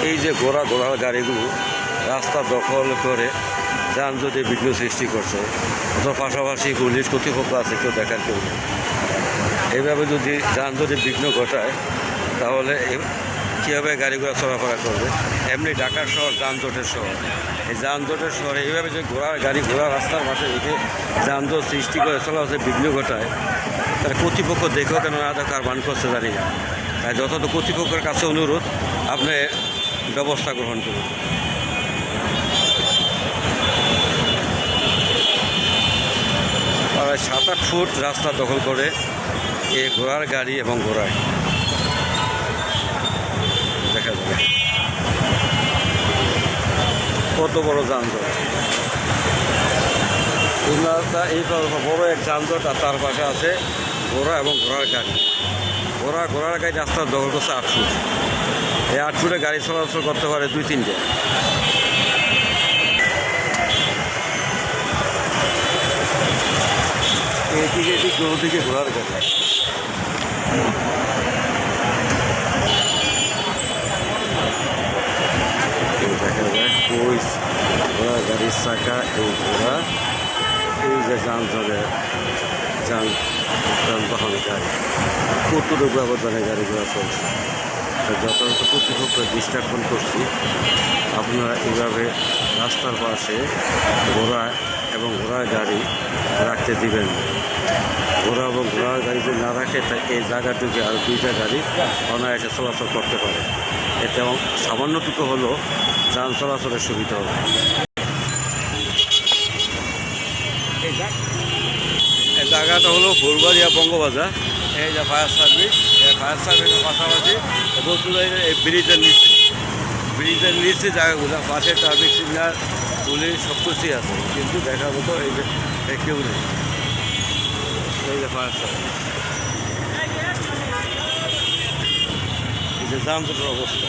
এই যে ঘোড়া গাড়িগুলো রাস্তা দখল করে যানজটে বিঘ্ন সৃষ্টি করছে, অথবা পাশাপাশি পুলিশ কর্তৃপক্ষ আছে, কেউ দেখার কেউ নেই। এইভাবে যদি যানজটে বিঘ্ন ঘটায় তাহলে কীভাবে গাড়িগুলো চলাফেরা করবে? এমনি ঢাকার শহর যানজটের শহর, এই যানজটের শহরে এইভাবে যে ঘোড়া রাস্তার পাশে রেখে যানজট সৃষ্টি করে চলাচলে বিঘ্ন ঘটায়, তার কর্তৃপক্ষ দেখেও কেন না কার বান করছে জানি না। তাই যথাযথ কর্তৃপক্ষের কাছে অনুরোধ, আপনি ব্যবস্থা গ্রহণ করুন। প্রায় 7-8 ফুট রাস্তা দখল করে এই ঘোড়ার গাড়ি এবং ঘোড়ায় দেখা যাবে কত বড় যানজট। এই বড় এক যানজট, আর তার পাশে আছে ঘোড়া এবং ঘোড়ার গাড়ি। ঘোড়ার গাড়ি রাস্তা দখল করছে 8 ফুট। এই 8 ফুটে গাড়ি চলাচল করতে পারে 2-3টে। এদিকে ঘোড়ার গাড়ি, দেখা যায় ওই ঘোড়ার গাড়ির চাকা, এই ঘোড়া, এই যে যানবাহন গাড়ি, কতটুকু ব্যবধানে গাড়িগুলো চলছে। যথাযথ কর্তৃপক্ষ দৃষ্টান্তন করছি, আপনারা এইভাবে রাস্তার পাশে ঘোড়া এবং ঘোড়ার গাড়ি রাখতে দিবেন। ঘোড়া এবং ঘোড়ার গাড়ি যদি না রাখে, এই জায়গাটুকু আর 2টা গাড়ি অনায়াসে চলাচল করতে পারে। এতে সামান্যটুকু হলেও যান চলাচলের সুবিধা হবে। এই জায়গাটা হলো ফুলবাড়িয়া বঙ্গবাজার। এই যে ফায়ার সার্ভিসের পাশাপাশি এই ব্রিজের নিচে জায়গাগুলো, পাশে ট্রাফিক সিগন্যাল, পুলিশ সব কিছুই আছে, কিন্তু দেখার মতো এই যে কেউ নেই। এই যে ফায়ার সার্ভিস, এই যে যানজটের অবস্থা।